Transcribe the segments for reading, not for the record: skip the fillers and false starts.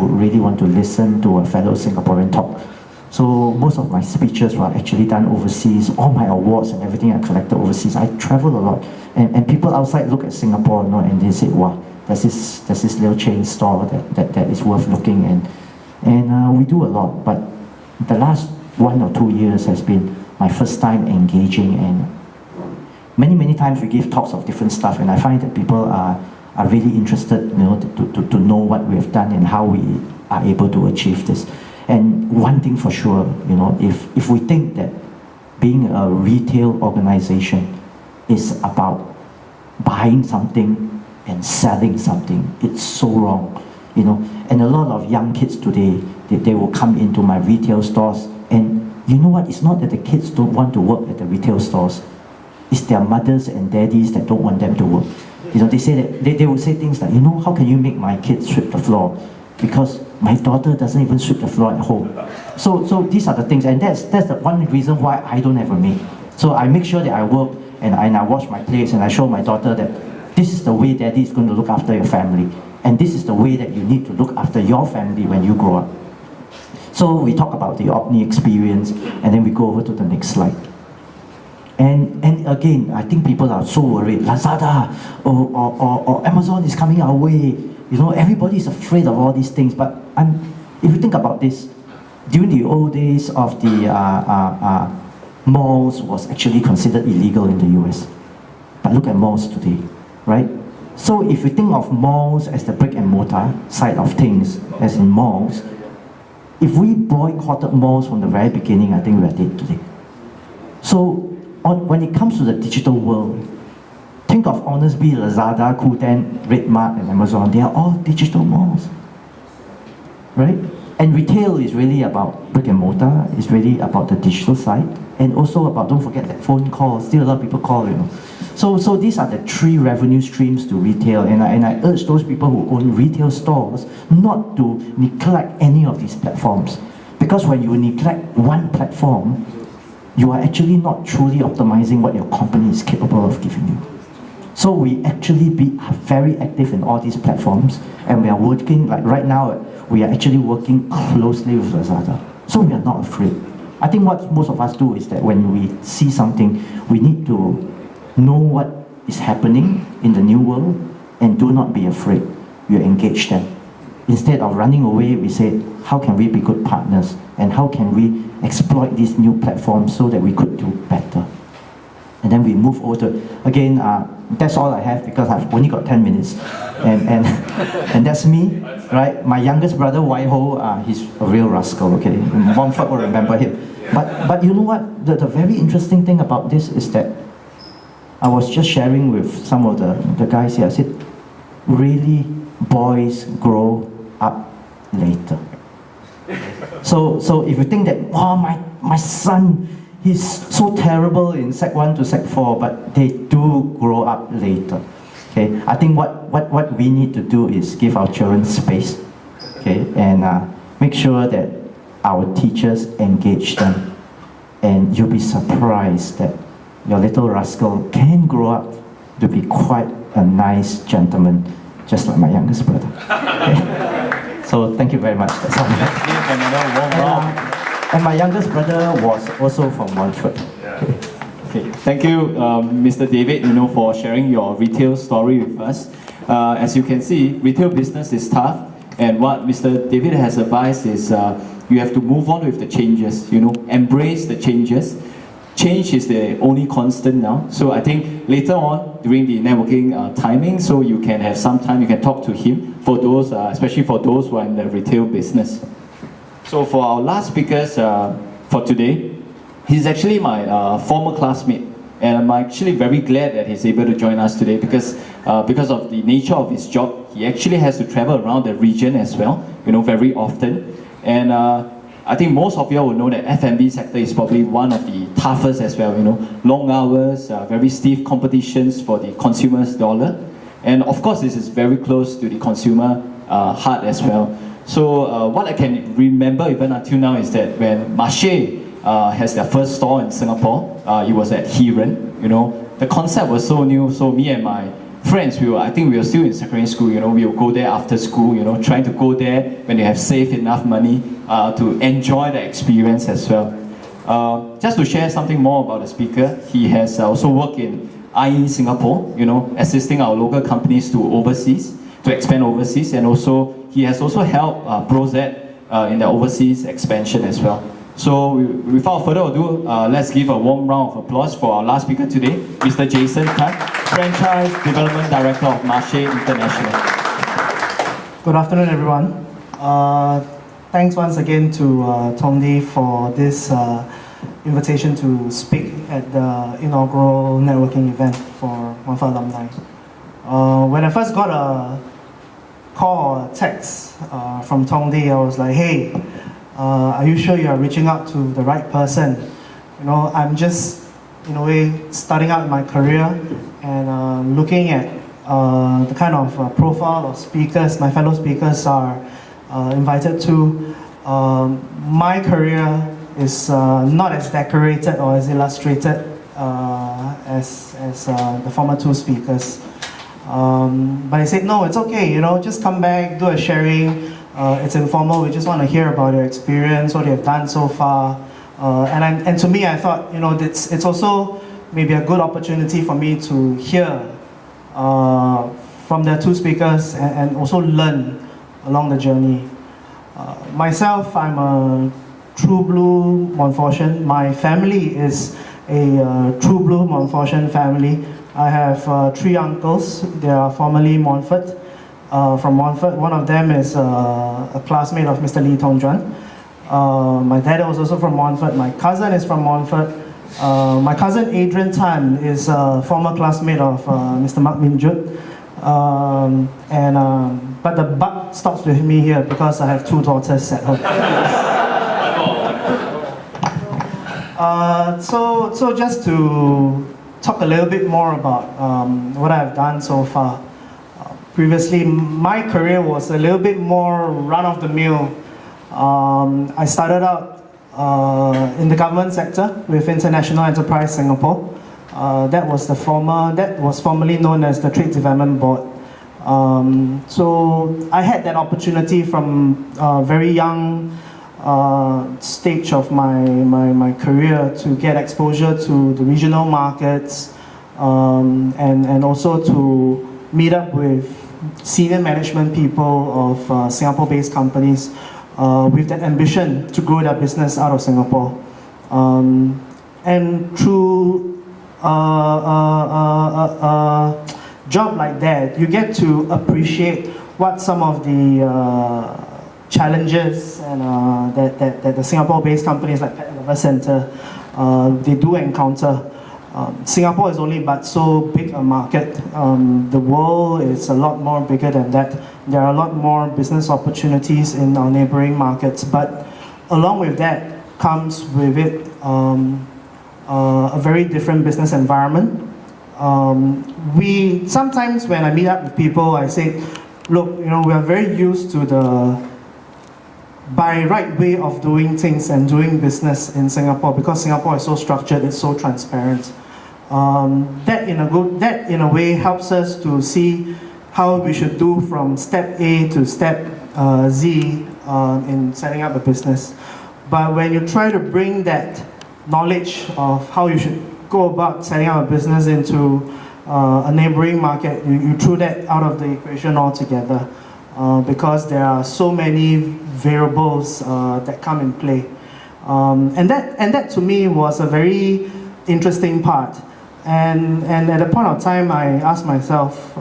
would really want to listen to a fellow Singaporean talk. So most of my speeches were actually done overseas. All my awards and everything I collected overseas. I travel a lot, and people outside look at Singapore, and they say, "Wow, there's this little chain store that is worth looking." And we do a lot. But the last 1 or 2 years has been my first time engaging, and many times we give talks of different stuff, and I find that people are really interested, to know what we have done and how we are able to achieve this. And one thing for sure, if we think that being a retail organization is about buying something and selling something, it's so wrong, And a lot of young kids today, they will come into my retail stores, and you know what? It's not that the kids don't want to work at the retail stores. It's their mothers and daddies that don't want them to work. They say that they will say things like, how can you make my kids sweep the floor? Because my daughter doesn't even sweep the floor at home. So these are the things, and that's the one reason why I don't have a maid. So I make sure that I work and I wash my plates, and I show my daughter that this is the way daddy is going to look after your family, and this is the way that you need to look after your family when you grow up. So we talk about the Omni experience, and then we go over to the next slide. And again, I think people are so worried. Lazada or Amazon is coming our way. Everybody is afraid of all these things. But if you think about this, during the old days of the malls was actually considered illegal in the US. But look at malls today, right? So if you think of malls as the brick and mortar side of things, as in malls, if we boycotted malls from the very beginning, I think we are dead today. So when it comes to the digital world, think of Honestbee, Lazada, Qoo10, RedMart, and Amazon. They are all digital malls, right? And retail is really about brick and mortar. It's really about the digital side, and also about, don't forget that phone calls. Still a lot of people call, So these are the 3 revenue streams to retail, and I urge those people who own retail stores not to neglect any of these platforms, because when you neglect one platform, you are actually not truly optimizing what your company is capable of giving you. So we actually are very active in all these platforms, and we are working, like right now, we are actually working closely with Lazada. So we are not afraid. I think what most of us do is that when we see something, we need to know what is happening in the new world, and do not be afraid. You engage them. Instead of running away, we say, how can we be good partners? And how can we exploit these new platforms so that we could do better? And then we move over to, again, that's all I have because I've only got 10 minutes. And that's me, right? My youngest brother, Waiho, he's a real rascal, okay? Montfort will remember him. But you know what? The very interesting thing about this is that I was just sharing with some of the guys here. I said, really, boys grow up later. So if you think that, oh, my son, he's so terrible in Sec 1 to Sec 4, but they do grow up later. Okay, I think what we need to do is give our children space, okay, and make sure that our teachers engage them, and you'll be surprised that your little rascal can grow up to be quite a nice gentleman, just like my youngest brother. Okay? So thank you very much. That's all. And my youngest brother was also from Montfort. Okay. Okay. Thank you, Mr. David, for sharing your retail story with us. As you can see, retail business is tough, and what Mr. David has advised is you have to move on with the changes. Embrace the changes. Change is the only constant now. So I think later on during the networking timing, so you can have some time, you can talk to him for those, especially for those who are in the retail business. So for our last speakers for today, he's actually my former classmate, and I'm actually very glad that he's able to join us today because of the nature of his job, he actually has to travel around the region as well, very often. And I think most of you will know that F&B sector is probably one of the toughest as well, long hours, very stiff competitions for the consumer's dollar. And of course, this is very close to the consumer heart as well. So what I can remember even until now is that when Marche has their first store in Singapore, it was at Heeren. The concept was so new, so me and my friends, I think we were still in secondary school, we will go there after school, trying to go there when you have saved enough money to enjoy the experience as well. Just to share something more about the speaker, he has also worked in IE Singapore, assisting our local companies to expand overseas, and also he has also helped Brozet in the overseas expansion as well. So without further ado, let's give a warm round of applause for our last speaker today, Mr. Jason Tan, Franchise Development Director of Marche International. Good afternoon, everyone. Thanks once again to Tong Di for this invitation to speak at the inaugural networking event for Montfort alumni. When I first got a call or text from Tong Di, I was like, hey, are you sure you are reaching out to the right person? I'm just, in a way, starting out my career and looking at the kind of profile of speakers my fellow speakers are invited to. My career is not as decorated or as illustrated as the former two speakers. But I said, no, it's okay, just come back, do a sharing. It's informal, we just want to hear about your experience, what you've done so far. And to me, I thought, it's also maybe a good opportunity for me to hear from the two speakers and also learn along the journey. Myself, I'm a true blue Montfortian. My family is a true blue Montfortian family. I have 3 uncles. They are formerly Montfort, from Montfort. One of them is a classmate of Mr. Lee Tong Juan. My dad was also from Montfort. My cousin is from Montfort. My cousin Adrian Tan is a former classmate of Mr. Mark Min Jut. But the buck stops with me here because I have 2 daughters at home. So just to talk a little bit more about what I've done so far. Previously, my career was a little bit more run-of-the-mill. I started out in the government sector with International Enterprise Singapore. That was formerly known as the Trade Development Board. So I had that opportunity from a very young stage of my career to get exposure to the regional markets and also to meet up with senior management people of Singapore-based companies with that ambition to grow their business out of Singapore. And through a job like that, you get to appreciate what some of the challenges and that the Singapore-based companies like Pinnacle Center they do encounter. Singapore is only but so big a market. The world is a lot more bigger than that. There are a lot more business opportunities in our neighboring markets, but along with that comes with it a very different business environment. Sometimes when I meet up with people, I say, look, we are very used to the by right way of doing things and doing business in Singapore, because Singapore is so structured, it's so transparent. That in a way helps us to see how we should do from step A to step Z in setting up a business. But when you try to bring that knowledge of how you should go about setting up a business into a neighboring market, you threw that out of the equation altogether, because there are so many variables that come in play. And that to me was a very interesting part. And at a point of time, I asked myself,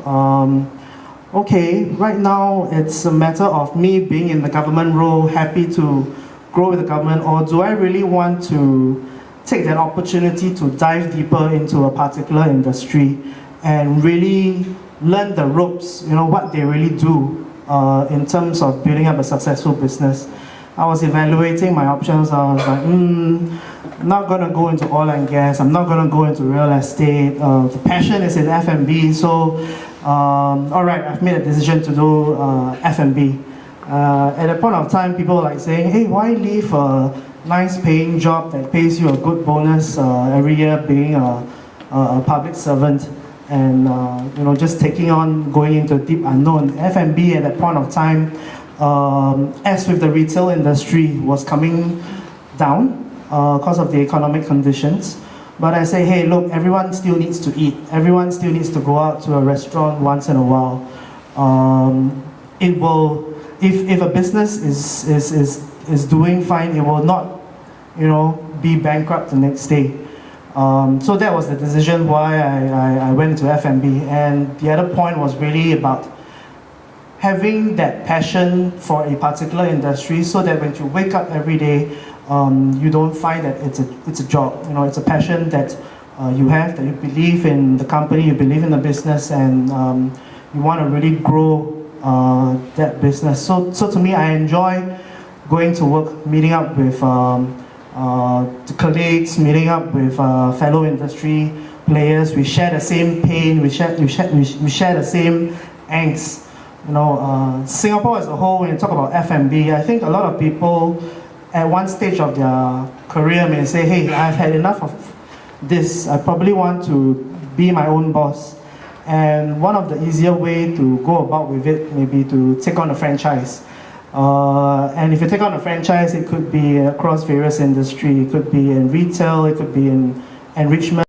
okay, right now it's a matter of me being in the government role, happy to grow with the government, or do I really want to take that opportunity to dive deeper into a particular industry and really learn the ropes, what they really do in terms of building up a successful business. I was evaluating my options. I was like, I'm not going to go into oil and gas. I'm not going to go into real estate. The passion is in F&B, so all right, I've made a decision to do F&B. At a point of time, people were like saying, hey, why leave a nice paying job that pays you a good bonus every year being a public servant and just taking on going into deep unknown. F&B at that point of time, as with the retail industry, was coming down because of the economic conditions. But I say, hey, look, everyone still needs to eat. Everyone still needs to go out to a restaurant once in a while. It will, if a business is doing fine, it will not, be bankrupt the next day. So that was the decision why I went into F&B. And the other point was really about having that passion for a particular industry, so that when you wake up every day, you don't find that it's a job. It's a passion that you have, that you believe in the company, you believe in the business, and you want to really grow that business. So to me, I enjoy going to work, meeting up with the colleagues, meeting up with fellow industry players. We share the same pain, we share the same angst. Singapore as a whole, when you talk about F&B, I think a lot of people at one stage of their career may say, hey, I've had enough of this. I probably want to be my own boss. And one of the easier way to go about with it may be to take on a franchise. And if you take on a franchise, it could be across various industries. It could be in retail, it could be in enrichment.